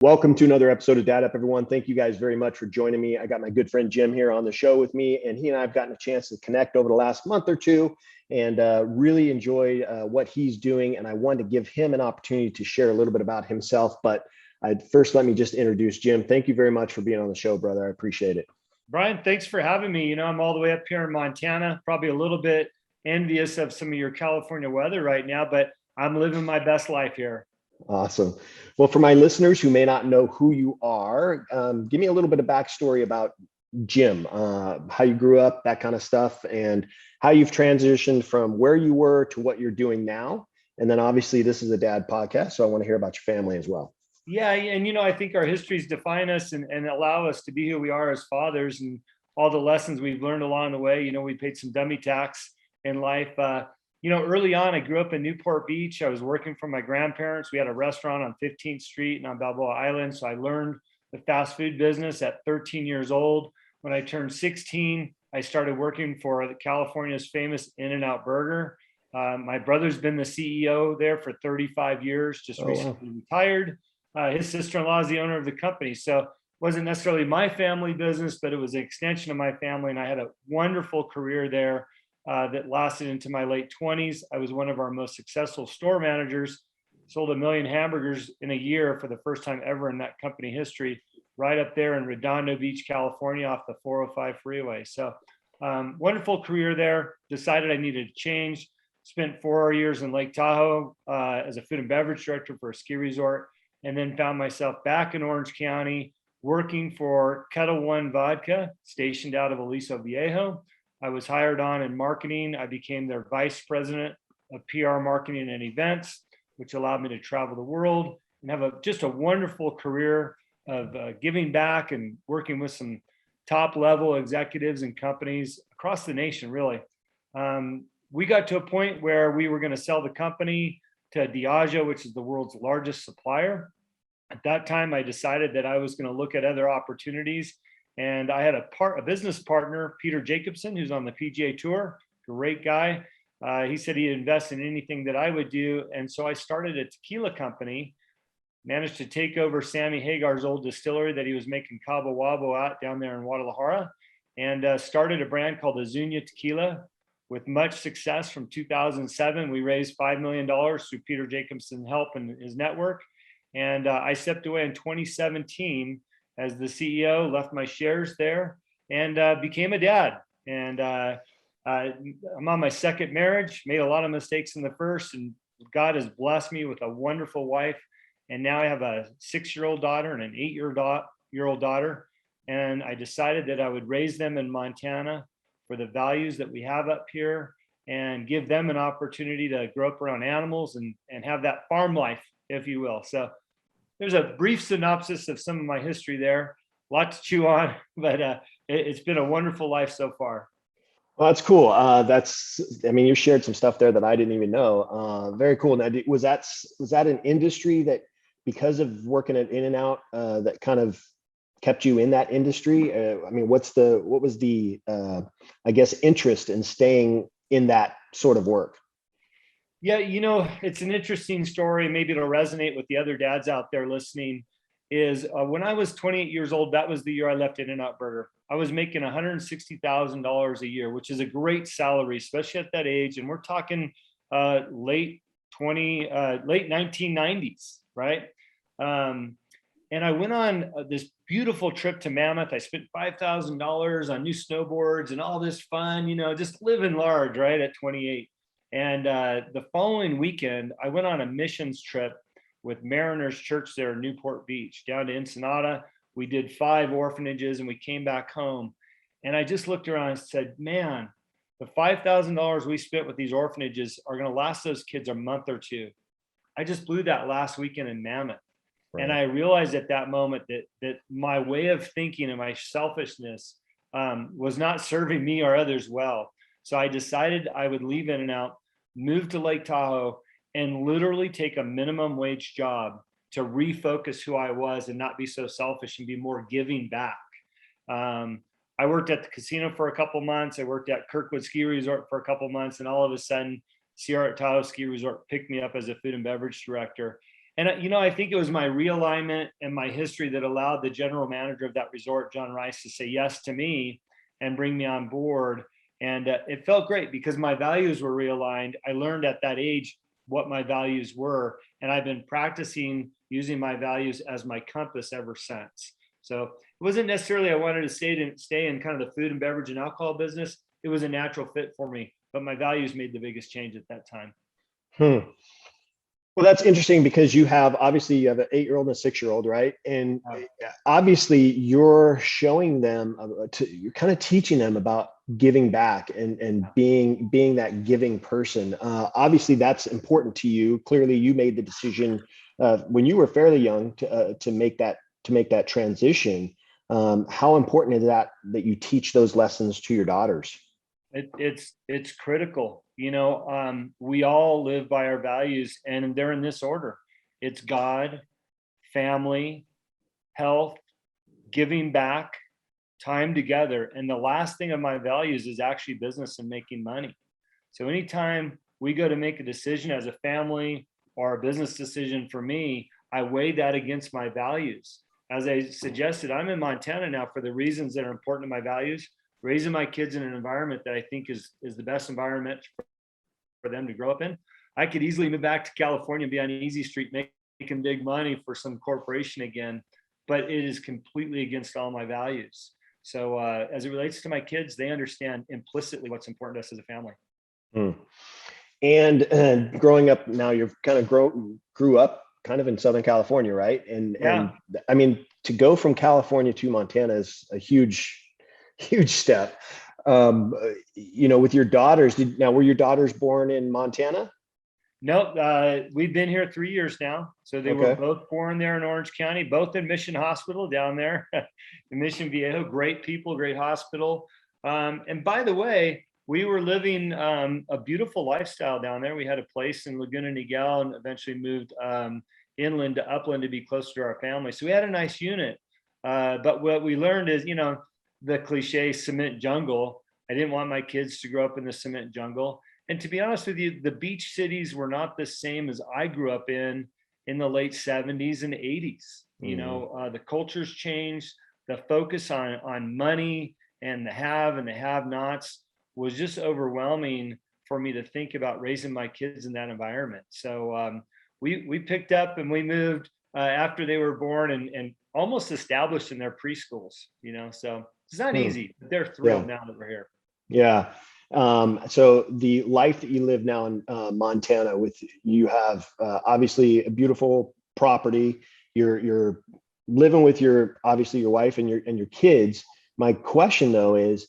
Welcome to another episode of Dad Up, everyone. Thank you guys very much for joining me. I got my good friend Jim here on the show with me, and he and I have gotten a chance to connect over the last month or two and really enjoy what he's doing. And I wanted to give him an opportunity to share a little bit about himself. But first, let me just introduce Jim. Thank you very much for being on the show, brother. I appreciate it. Bryan, thanks for having me. I'm all the way up here in Montana, probably a little bit envious of some of your California weather right now, but I'm living my best life here. Awesome. Well, for my listeners who may not know who you are, give me a little bit of backstory about Jim, how you grew up, that kind of stuff, and how you've transitioned from where you were to what you're doing now. And then obviously this is a dad podcast, so I want to hear about your family as well. Yeah, and I think our histories define us and allow us to be who we are as fathers, and all the lessons we've learned along the way. We paid some dummy tax in life. Early on, I grew up in Newport Beach. I was working for my grandparents. We had a restaurant on 15th Street and on Balboa Island. So I learned the fast food business at 13 years old. When I turned 16, I started working for California's famous In-N-Out Burger. My brother's been the CEO there for 35 years, just recently retired. His sister-in-law is the owner of the company. So it wasn't necessarily my family business, but it was an extension of my family. And I had a wonderful career there. That lasted into my late 20s. I was one of our most successful store managers, sold 1 million hamburgers in a year for the first time ever in that company history, right up there in Redondo Beach, California, off the 405 freeway. So wonderful career there. Decided I needed to change. Spent 4 years in Lake Tahoe as a food and beverage director for a ski resort, and then found myself back in Orange County working for Kettle One Vodka, stationed out of Aliso Viejo. I was hired on in marketing. I became their vice president of PR marketing and events, which allowed me to travel the world and have just a wonderful career of giving back and working with some top level executives and companies across the nation, really. We got to a point where we were going to sell the company to Diageo, which is the world's largest supplier. At that time, I decided that I was going to look at other opportunities. And I had a business partner, Peter Jacobson, who's on the PGA Tour, great guy. He said he'd invest in anything that I would do. And so I started a tequila company, managed to take over Sammy Hagar's old distillery that he was making Cabo Wabo at down there in Guadalajara, and started a brand called Azuña Tequila with much success. From 2007, we raised $5 million through Peter Jacobson's help and his network. And I stepped away in 2017 as the CEO, left my shares there, and became a dad. And I'm on my second marriage, made a lot of mistakes in the first, and God has blessed me with a wonderful wife. And now I have a 6-year-old daughter and an 8-year-old daughter. And I decided that I would raise them in Montana for the values that we have up here and give them an opportunity to grow up around animals and have that farm life, if you will. So there's a brief synopsis of some of my history there. A lot to chew on, but it's been a wonderful life so far. Well, that's cool. You shared some stuff there that I didn't even know. Very cool. Now, was that an industry that, because of working at In-N-Out, that kind of kept you in that industry? What was the interest in staying in that sort of work? Yeah, it's an interesting story. Maybe it'll resonate with the other dads out there listening. Is when I was 28 years old, that was the year I left In-N-Out Burger. I was making $160,000 a year, which is a great salary, especially at that age. And we're talking late 1990s, right? And I went on this beautiful trip to Mammoth. I spent $5,000 on new snowboards and all this fun, just living large, right, at 28. And the following weekend, I went on a missions trip with Mariners Church there in Newport Beach, down to Ensenada. We did 5 orphanages and we came back home. And I just looked around and said, man, the $5,000 we spent with these orphanages are going to last those kids a month or two. I just blew that last weekend in Mammoth. Right. And I realized at that moment that my way of thinking and my selfishness was not serving me or others well. So I decided I would leave In-N-Out, move to Lake Tahoe, and literally take a minimum wage job to refocus who I was and not be so selfish and be more giving back. I worked at the casino for a couple months. I worked at Kirkwood Ski Resort for a couple months, and all of a sudden, Sierra Tahoe Ski Resort picked me up as a food and beverage director. And, I think it was my realignment and my history that allowed the general manager of that resort, John Rice, to say yes to me and bring me on board. And it felt great because my values were realigned. I learned at that age what my values were, and I've been practicing using my values as my compass ever since. So it wasn't necessarily I wanted to stay in kind of the food and beverage and alcohol business. It was a natural fit for me, but my values made the biggest change at that time. Well, that's interesting because obviously you have an 8-year-old and a 6-year-old, right? And obviously you're showing them, you're kind of teaching them about giving back and being that giving person. Obviously that's important to you. Clearly you made the decision when you were fairly young to make that transition. How important is that you teach those lessons to your daughters? It's critical. We all live by our values, and they're in this order. It's God, family, health, giving back, time together. And the last thing of my values is actually business and making money. So anytime we go to make a decision as a family or a business decision for me, I weigh that against my values. As I suggested, I'm in Montana now for the reasons that are important to my values, raising my kids in an environment that I think is the best environment for them to grow up in. I could easily move back to California and be on Easy Street making big money for some corporation again, but it is completely against all my values. So as it relates to my kids, they understand implicitly what's important to us as a family. And growing up now, you've kind of grew up kind of in Southern California, right? And I mean, to go from California to Montana is a huge step. With your daughters, were your daughters born in Montana? Nope. We've been here 3 years now. So they were both born there in Orange County, both in Mission Hospital down there in Mission Viejo. Great people, great hospital. And by the way, we were living a beautiful lifestyle down there. We had a place in Laguna Niguel and eventually moved inland to Upland to be closer to our family. So we had a nice unit. But what we learned is, the cliche cement jungle. I didn't want my kids to grow up in the cement jungle. And to be honest with you, the beach cities were not the same as I grew up in the late 70s and 80s. The culture's changed. The focus on money and the have-nots was just overwhelming for me to think about raising my kids in that environment. So we picked up and we moved after they were born and almost established in their preschools, so it's not easy, but they're thrilled now that we're here. Yeah. So the life that you live now in Montana, you have obviously a beautiful property. You're living with obviously your wife and your kids. My question though is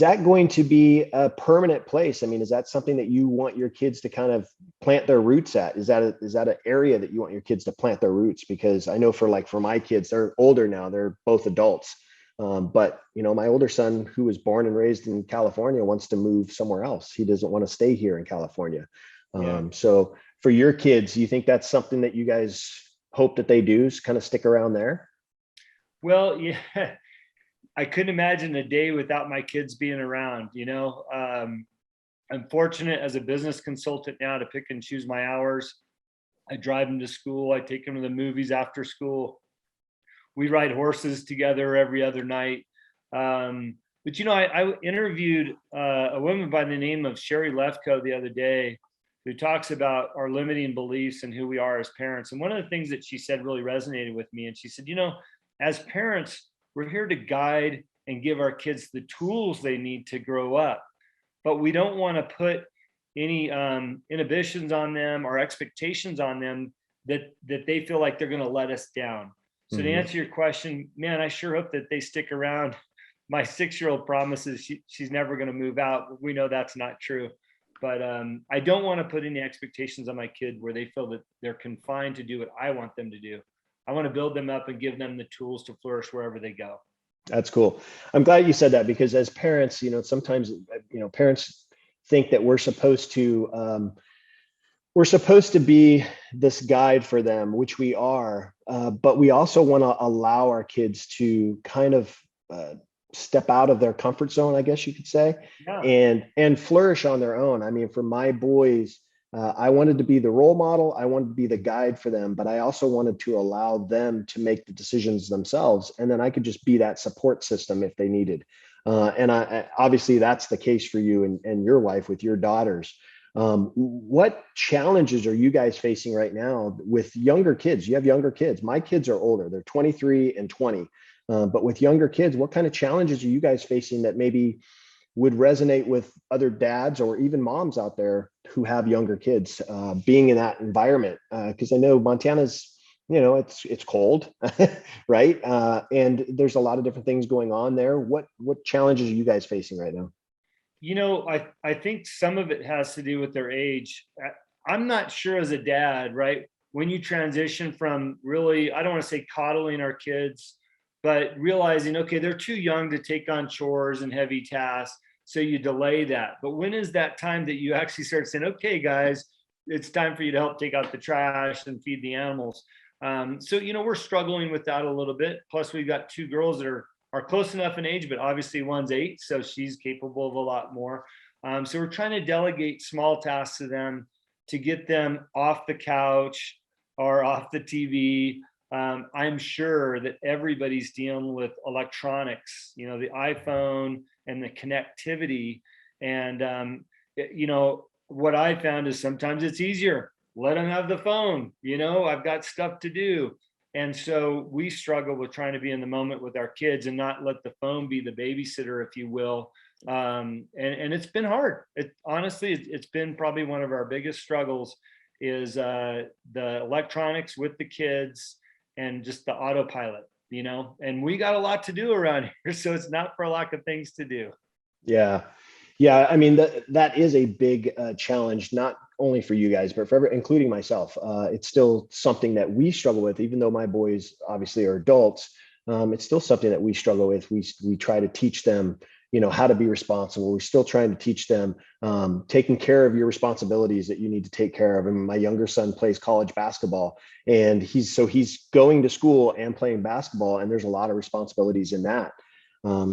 that going to be a permanent place? I mean, is that something that you want your kids to kind of plant their roots at? Is that an area that you want your kids to plant their roots? Because I know for my kids, they're older now, they're both adults. But my older son, who was born and raised in California, wants to move somewhere else. He doesn't want to stay here in California. So for your kids, you think that's something that you guys hope that they do, is kind of stick around there? Well, yeah. I couldn't imagine a day without my kids being around. I'm fortunate as a business consultant now to pick and choose my hours. I drive them to school. I take them to the movies after school. We ride horses together every other night. But I interviewed a woman by the name of Sherry Lefko the other day, who talks about our limiting beliefs and who we are as parents. And one of the things that she said really resonated with me. And she said, as parents, we're here to guide and give our kids the tools they need to grow up, but we don't want to put any inhibitions on them or expectations on them that they feel like they're going to let us down. So to answer your question, man, I sure hope that they stick around. My 6-year-old promises she's never going to move out. We know that's not true, but I don't want to put any expectations on my kid where they feel that they're confined to do what I want them to do. I want to build them up and give them the tools to flourish wherever they go. That's cool. I'm glad you said that, because as parents, sometimes, parents think that we're supposed to be this guide for them, which we are. But we also want to allow our kids to kind of step out of their comfort zone, I guess you could say, and flourish on their own. I mean, for my boys, I wanted to be the role model. I wanted to be the guide for them, but I also wanted to allow them to make the decisions themselves. And then I could just be that support system if they needed. Obviously that's the case for you and your wife with your daughters. What challenges are you guys facing right now with younger kids? You have younger kids. My kids are older. They're 23 and 20. But with younger kids, what kind of challenges are you guys facing that maybe would resonate with other dads or even moms out there who have younger kids, being in that environment? Because I know Montana's, it's cold, right? And there's a lot of different things going on there. What challenges are you guys facing right now? I think some of it has to do with their age. I'm not sure as a dad, right? When you transition from really, I don't want to say coddling our kids, but realizing, okay, they're too young to take on chores and heavy tasks. So you delay that. But when is that time that you actually start saying, okay, guys, it's time for you to help take out the trash and feed the animals? So, we're struggling with that a little bit. Plus, we've got two girls that are close enough in age, but obviously one's 8, so she's capable of a lot more. So we're trying to delegate small tasks to them to get them off the couch or off the TV. I'm sure that everybody's dealing with electronics, the iPhone and the connectivity. And, what I found is sometimes it's easier. Let them have the phone. I've got stuff to do. And so we struggle with trying to be in the moment with our kids and not let the phone be the babysitter, if you will. And it's been hard. Honestly, it's been probably one of our biggest struggles is the electronics with the kids and just the autopilot, and we got a lot to do around here. So it's not for a lack of things to do. Yeah. Yeah. I mean, that is a big challenge, not only for you guys, but for including myself. It's still something that we struggle with, even though my boys obviously are adults. It's still something that we struggle with. We try to teach them, how to be responsible. We're still trying to teach them taking care of your responsibilities that you need to take care of. And my younger son plays college basketball, and he's going to school and playing basketball, and there's a lot of responsibilities in that.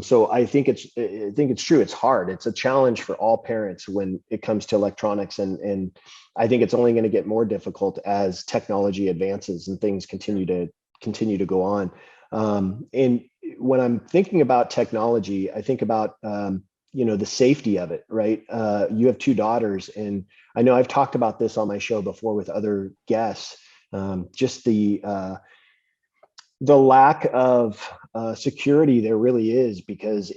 So I think it's true. It's hard. It's a challenge for all parents when it comes to electronics, and I think it's only going to get more difficult as technology advances and things continue to go on. And when I'm thinking about technology, I think about the safety of it, right? You have 2 daughters, and I know I've talked about this on my show before with other guests. Just the lack of security there really is, because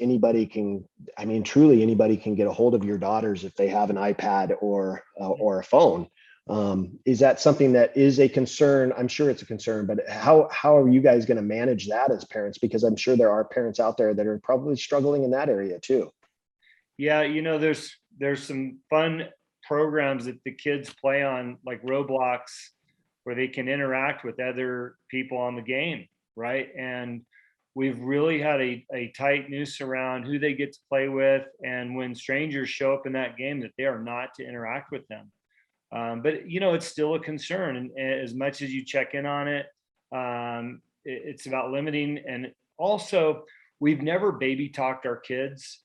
truly anybody can get a hold of your daughters if they have an iPad or a phone. Is that something that is a concern? I'm sure it's a concern, but how are you guys going to manage that as parents? Because I'm sure there are parents out there that are probably struggling in that area too. Yeah, there's some fun programs that the kids play on, like Roblox, where they can interact with other people on the game, right? And we've really had a tight noose around who they get to play with, and when strangers show up in that game, that they are not to interact with them. But it's still a concern, and as much as you check in on it, it's about limiting. And also, we've never baby talked our kids.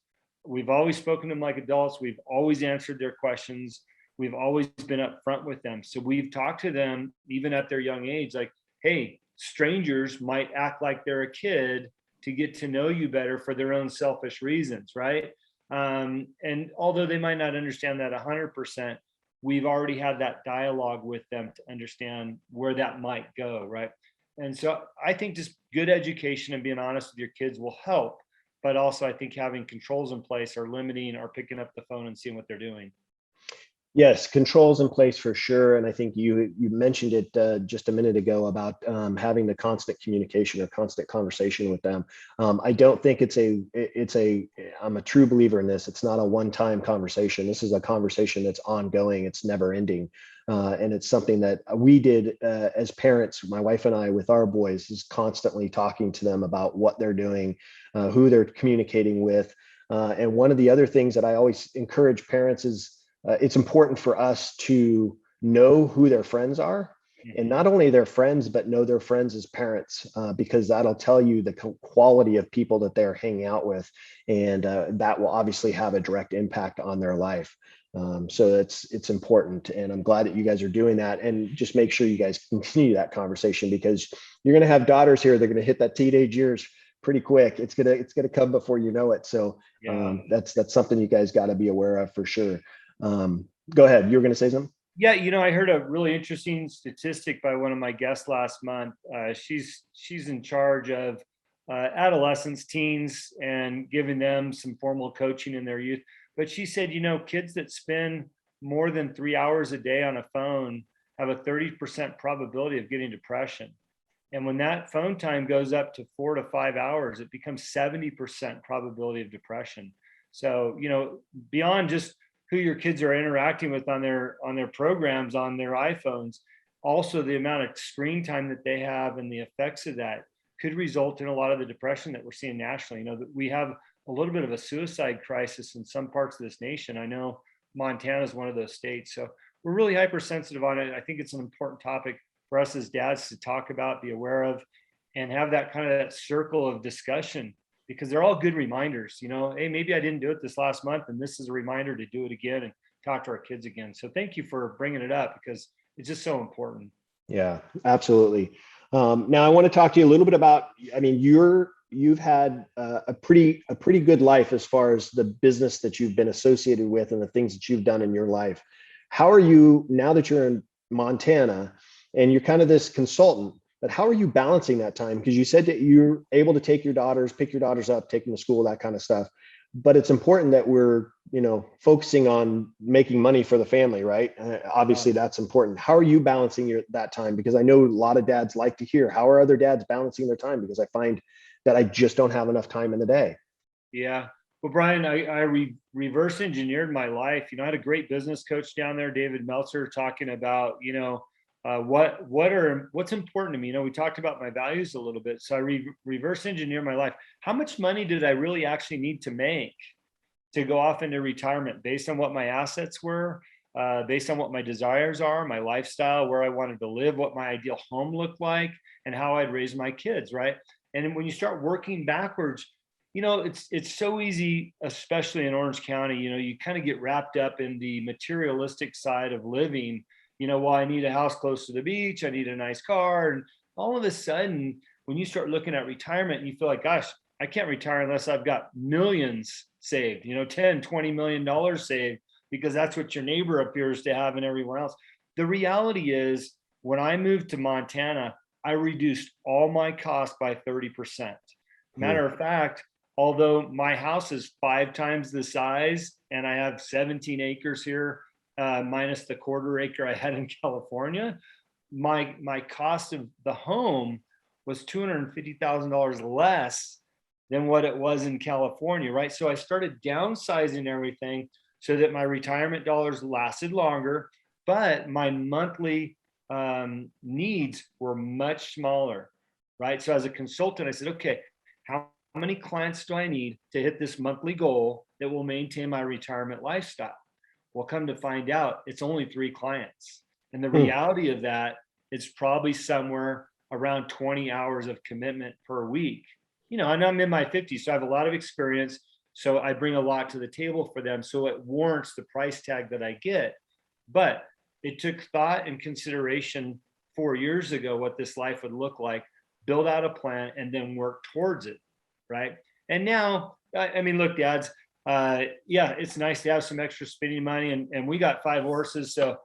We've always spoken to them like adults. We've always answered their questions. We've always been upfront with them. So we've talked to them even at their young age, like, hey, strangers might act like they're a kid to get to know you better for their own selfish reasons, right? And although they might not understand that 100%, we've already had that dialogue with them to understand where that might go, right? And so I think just good education and being honest with your kids will help. But also, I think having controls in place or limiting or picking up the phone and seeing what they're doing. Yes, controls in place for sure. And I think you mentioned it just a minute ago about having the constant communication or constant conversation with them. I don't think I'm a true believer in this. It's not a one-time conversation. This is a conversation that's ongoing. It's never ending. And it's something that we did as parents, my wife and I, with our boys, is constantly talking to them about what they're doing, who they're communicating with. And one of the other things that I always encourage parents is, it's important for us to know who their friends are, and not only their friends, but know their friends as parents, because that'll tell you the quality of people that they're hanging out with. And that will obviously have a direct impact on their life. So it's important, and I'm glad that you guys are doing that. And just make sure you guys continue that conversation, because you're going to have daughters here. They're going to hit that teenage years pretty quick. It's gonna come before you know it. So that's something you guys got to be aware of for sure. Go ahead. You were going to say something. Yeah, I heard a really interesting statistic by one of my guests last month. She's in charge of adolescents, teens, and giving them some formal coaching in their youth. But she said, kids that spend more than 3 hours a day on a phone have a 30% probability of getting depression. And when that phone time goes up to 4 to 5 hours, it becomes 70% probability of depression. So, beyond just who your kids are interacting with on their programs on their iPhones, also the amount of screen time that they have and the effects of that could result in a lot of the depression that we're seeing nationally. That we have a little bit of a suicide crisis in some parts of this nation. I know Montana is one of those states. So we're really hypersensitive on it. I think it's an important topic for us as dads to talk about, be aware of, and have that kind of that circle of discussion, because they're all good reminders. Hey, maybe I didn't do it this last month, and this is a reminder to do it again and talk to our kids again. So thank you for bringing it up, because it's just so important. Yeah, absolutely. Now I want to talk to you a little bit about, you've had a pretty good life as far as the business that you've been associated with and the things that you've done in your life. How are you, now that you're in Montana and you're kind of this consultant, but how are you balancing that time? Because you said that you're able to pick your daughters up, take them to school, that kind of stuff. But it's important that we're, focusing on making money for the family, right? Obviously, that's important. How are you balancing that time? Because I know a lot of dads like to hear, how are other dads balancing their time? Because I find that I just don't have enough time in the day. Yeah. Well, Bryan, I reverse engineered my life. I had a great business coach down there, David Meltzer, talking about, what's important to me. We talked about my values a little bit. So I reverse engineer my life. How much money did I really actually need to make to go off into retirement, based on what my assets were, based on what my desires are, my lifestyle, where I wanted to live, what my ideal home looked like, and how I'd raise my kids, right? And when you start working backwards, it's so easy, especially in Orange County. You kind of get wrapped up in the materialistic side of living. Well, I need a house close to the beach, I need a nice car, and all of a sudden, when you start looking at retirement, you feel like, gosh, I can't retire unless I've got millions saved, 10, $20 million saved, because that's what your neighbor appears to have and everyone else. The reality is, when I moved to Montana, I reduced all my costs by 30%. Matter of fact, although my house is 5 times the size and I have 17 acres here, minus the quarter acre I had in California, my cost of the home was $250,000 less than what it was in California, right? So I started downsizing everything so that my retirement dollars lasted longer, but my monthly needs were much smaller, right? So as a consultant, I said, okay, how many clients do I need to hit this monthly goal that will maintain my retirement lifestyle? Well, come to find out, it's only 3 clients. And the reality of that is probably somewhere around 20 hours of commitment per week. And I'm in my 50s, so I have a lot of experience. So I bring a lot to the table for them. So it warrants the price tag that I get. But it took thought and consideration 4 years ago what this life would look like, build out a plan, and then work towards it, right? And now, I mean, look, dads, it's nice to have some extra spending money, and we got 5 horses. So,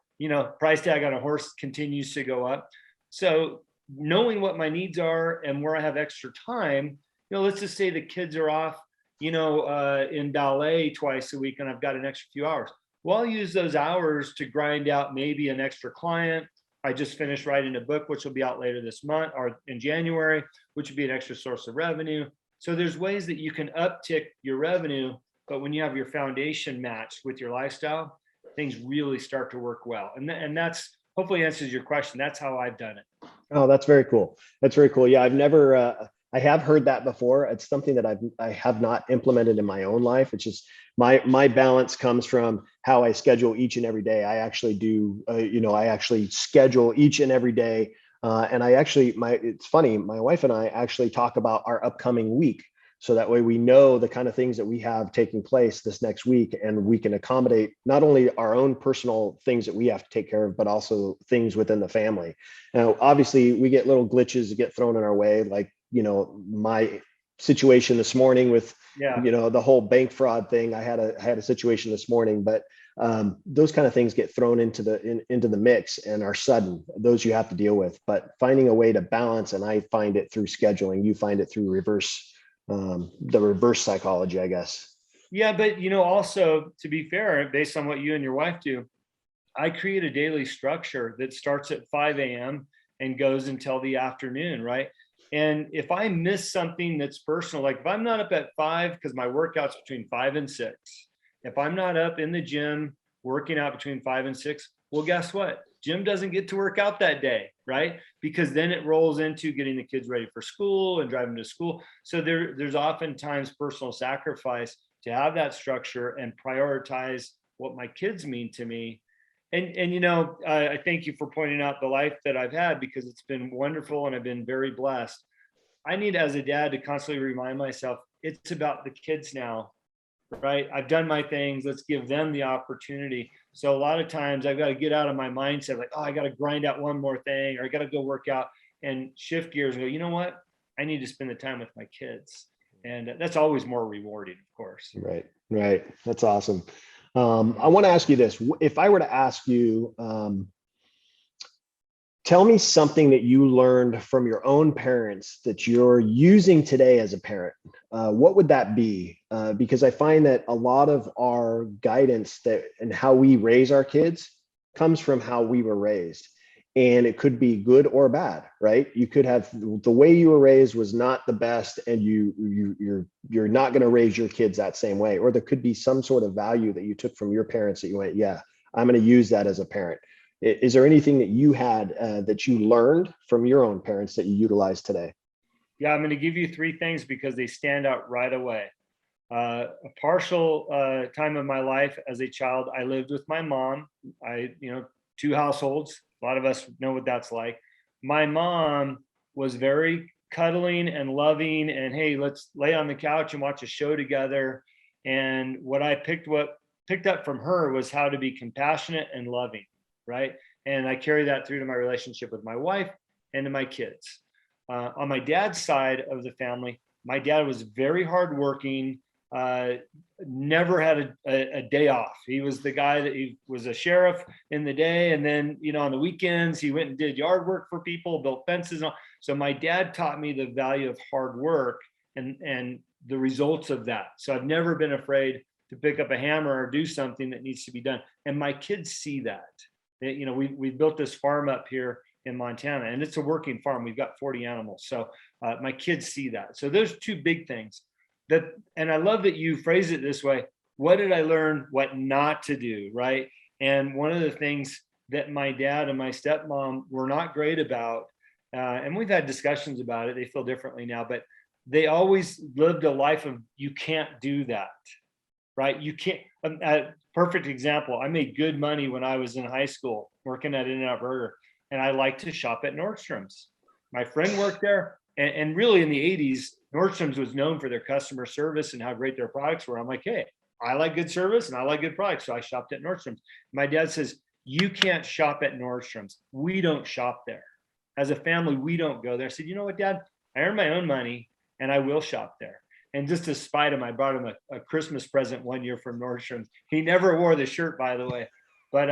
price tag on a horse continues to go up. So knowing what my needs are and where I have extra time, let's just say the kids are off, in ballet twice a week and I've got an extra few hours. Well, I'll use those hours to grind out maybe an extra client. I just finished writing a book, which will be out later this month or in January, which would be an extra source of revenue. So there's ways that you can uptick your revenue, but when you have your foundation matched with your lifestyle, things really start to work well. And that's hopefully answers your question. That's how I've done it. Oh, that's very cool. That's very cool. Yeah, I have heard that before. It's something that I have not implemented in my own life. It's just my balance comes from how I schedule each and every day. I actually do, I actually schedule each and every day. And it's funny, my wife and I actually talk about our upcoming week. So that way we know the kind of things that we have taking place this next week, and we can accommodate not only our own personal things that we have to take care of, but also things within the family. Now, obviously we get little glitches that get thrown in our way, like, my situation this morning with, Yeah. the whole bank fraud thing. I had a situation this morning, but those kind of things get thrown into the mix and are sudden. Those you have to deal with, but finding a way to balance, and I find it through scheduling. You find it through the reverse psychology, I guess. Yeah, but also, to be fair, based on what you and your wife do, I create a daily structure that starts at 5 a.m. and goes until the afternoon, right? And if I miss something that's personal, like if I'm not up at 5 because my workout's between 5 and 6, if I'm not up in the gym working out between 5 and 6, well, guess what? Jim doesn't get to work out that day, right? Because then it rolls into getting the kids ready for school and driving to school. So there's oftentimes personal sacrifice to have that structure and prioritize what my kids mean to me. And I thank you for pointing out the life that I've had, because it's been wonderful and I've been very blessed. I need, as a dad, to constantly remind myself it's about the kids now, right? I've done my things. Let's give them the opportunity. So a lot of times I've got to get out of my mindset, like, oh, I got to grind out one more thing, or I got to go work out, and shift gears and go, you know what? I need to spend the time with my kids. And that's always more rewarding, of course. Right. That's awesome. I want to ask you this. If I were to ask you, tell me something that you learned from your own parents that you're using today as a parent, what would that be? Because I find that a lot of our guidance and how we raise our kids comes from how we were raised. And it could be good or bad, right? You could have, the way you were raised was not the best, and you're not going to raise your kids that same way. Or there could be some sort of value that you took from your parents that you went, yeah, I'm going to use that as a parent. Is there anything that you had that you learned from your own parents that you utilize today? Yeah, I'm going to give you 3 things because they stand out right away. A partial time of my life as a child, I lived with my mom. 2 households. A lot of us know what that's like. My mom was very cuddling and loving, and hey, let's lay on the couch and watch a show together. And what I picked up from her was how to be compassionate and loving, right? And I carry that through to my relationship with my wife and to my kids. On my dad's side of the family, my dad was very hardworking, never had a day off. He was the guy that he was a sheriff in the day. And then, on the weekends, he went and did yard work for people, built fences. So my dad taught me the value of hard work and the results of that. So I've never been afraid to pick up a hammer or do something that needs to be done. And my kids see that. We built this farm up here in Montana, and it's a working farm. We've got 40 animals. So my kids see that. So there's 2 big things. And I love that you phrase it this way. What did I learn what not to do, right? And one of the things that my dad and my stepmom were not great about, and we've had discussions about it, they feel differently now, but they always lived a life of, you can't do that, right? You can't. Perfect example, I made good money when I was in high school working at In-N-Out Burger, and I liked to shop at Nordstrom's. My friend worked there, and really in the 80s, Nordstrom's was known for their customer service and how great their products were. I'm like, hey, I like good service and I like good products. So I shopped at Nordstrom's. My dad says, you can't shop at Nordstrom's. We don't shop there. As a family, we don't go there. I said, you know what, Dad? I earn my own money and I will shop there. And just to spite him, I brought him a Christmas present one year from Nordstrom's. He never wore the shirt, by the way. But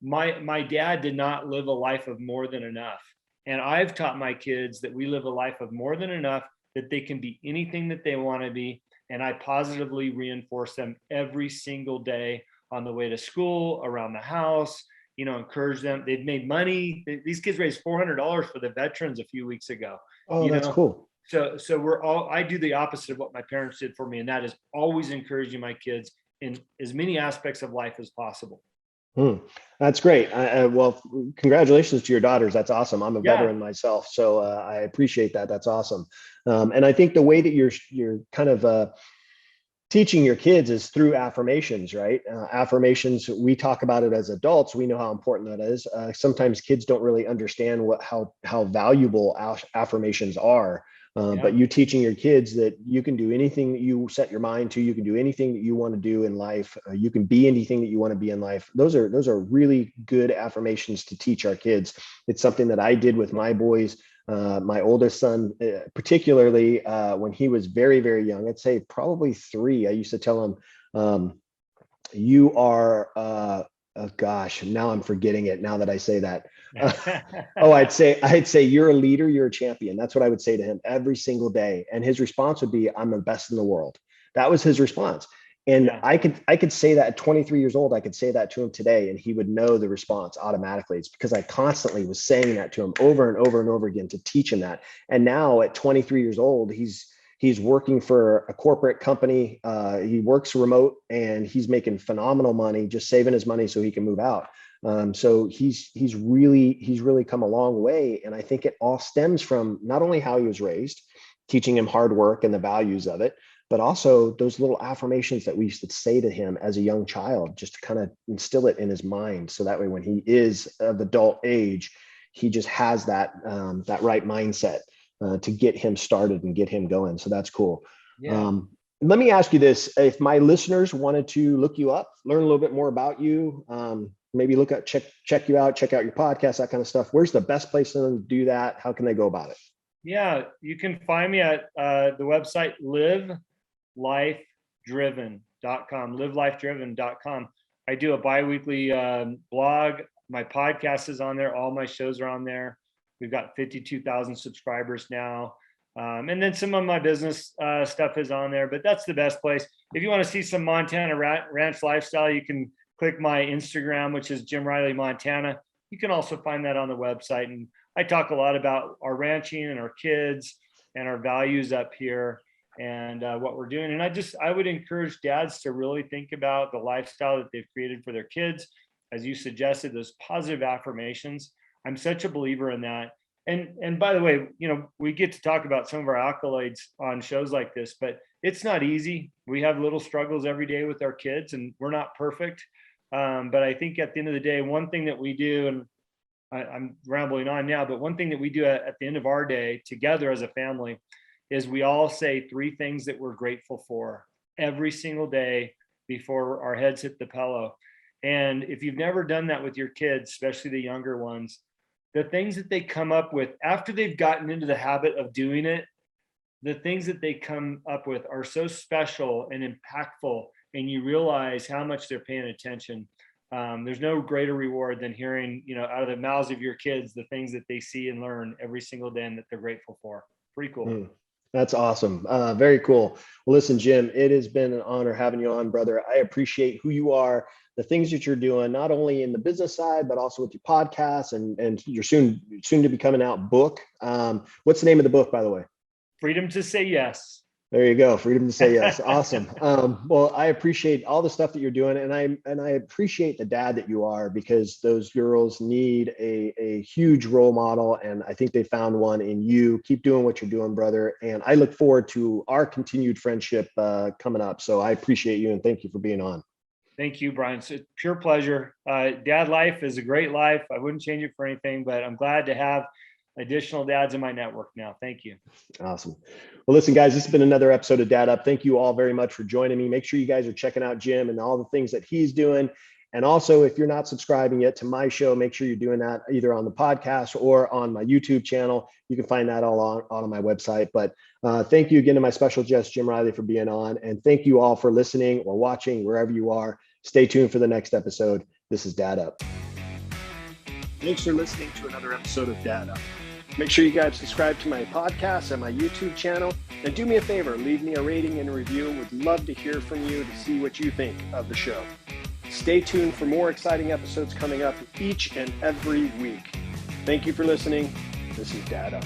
my dad did not live a life of more than enough. And I've taught my kids that we live a life of more than enough, that they can be anything that they want to be. And I positively reinforce them every single day on the way to school, around the house, encourage them. They've made money. These kids raised $400 for the veterans a few weeks ago. Oh, that's cool. So I do the opposite of what my parents did for me. And that is always encouraging my kids in as many aspects of life as possible. That's great. Well, congratulations to your daughters. That's awesome. I'm a veteran myself, so I appreciate that. That's awesome. And I think the way that you're kind of teaching your kids is through affirmations, right? Affirmations, we talk about it as adults. We know how important that is. Sometimes kids don't really understand how valuable affirmations are. But you teaching your kids that you can do anything that you set your mind to, you can do anything that you want to do in life, you can be anything that you want to be in life. Those are really good affirmations to teach our kids. It's something that I did with my boys. My oldest son, particularly when he was very, very young, I'd say probably 3. I used to tell him, you are, gosh, now I'm forgetting it now that I say that. I'd say you're a leader, you're a champion. That's what I would say to him every single day. And his response would be, I'm the best in the world. That was his response. And I could say that at 23 years old, I could say that to him today, and he would know the response automatically. It's because I constantly was saying that to him over and over and over again to teach him that. And now at 23 years old, he's working for a corporate company. He works remote and he's making phenomenal money, just saving his money so he can move out. So he's really come a long way. And I think it all stems from not only how he was raised, teaching him hard work and the values of it, but also those little affirmations that we used to say to him as a young child, just to kind of instill it in his mind. So that way, when he is of adult age, he just has that right mindset to get him started and get him going. So that's cool. Yeah. Let me ask you this. If my listeners wanted to look you up, learn a little bit more about you, maybe check you out, check out your podcast, that kind of stuff, where's the best place for them to do that? How can they go about it? Yeah, you can find me at the website livelifedriven.com, livelifedriven.com. I do a bi-weekly blog. My podcast is on there. All my shows are on there. We've got 52,000 subscribers now. And then some of my business stuff is on there, but that's the best place. If you want to see some Montana ranch lifestyle, you can click my Instagram, which is Jim Riley, Montana. You can also find that on the website. And I talk a lot about our ranching and our kids and our values up here and what we're doing. And I would encourage dads to really think about the lifestyle that they've created for their kids. As you suggested, those positive affirmations. I'm such a believer in that. And by the way, we get to talk about some of our accolades on shows like this, but it's not easy. We have little struggles every day with our kids and we're not perfect. But I think at the end of the day, one thing that we do, and I'm rambling on now, but one thing that we do at the end of our day together as a family is we all say 3 things that we're grateful for every single day before our heads hit the pillow. And if you've never done that with your kids, especially the younger ones, the things that they come up with after they've gotten into the habit of doing it, the things that they come up with are so special and impactful, and you realize how much they're paying attention. There's no greater reward than hearing, out of the mouths of your kids, the things that they see and learn every single day and that they're grateful for. Pretty cool. That's awesome. Very cool. Well, listen, Jim, it has been an honor having you on, brother. I appreciate who you are, the things that you're doing, not only in the business side, but also with your podcast and your soon to be coming out book. What's the name of the book, by the way? Freedom to Say Yes. There you go. Freedom to Say Yes. Awesome. Well, I appreciate all the stuff that you're doing. And I appreciate the dad that you are, because those girls need a huge role model. And I think they found one in you. Keep doing what you're doing, brother. And I look forward to our continued friendship coming up. So I appreciate you and thank you for being on. Thank you, Bryan. It's a pure pleasure. Dad life is a great life. I wouldn't change it for anything, but I'm glad to have additional dads in my network now. Thank you. Awesome. Well, listen, guys, this has been another episode of Dad Up. Thank you all very much for joining me. Make sure you guys are checking out Jim and all the things that he's doing. And also, if you're not subscribing yet to my show, make sure you're doing that either on the podcast or on my YouTube channel. You can find that all on my website. But thank you again to my special guest, Jim Riley, for being on. And thank you all for listening or watching wherever you are. Stay tuned for the next episode. This is Dad Up. Thanks for listening to another episode of Dad Up. Make sure you guys subscribe to my podcast and my YouTube channel. And do me a favor, leave me a rating and a review. Would love to hear from you to see what you think of the show. Stay tuned for more exciting episodes coming up each and every week. Thank you for listening. This is Dad Up.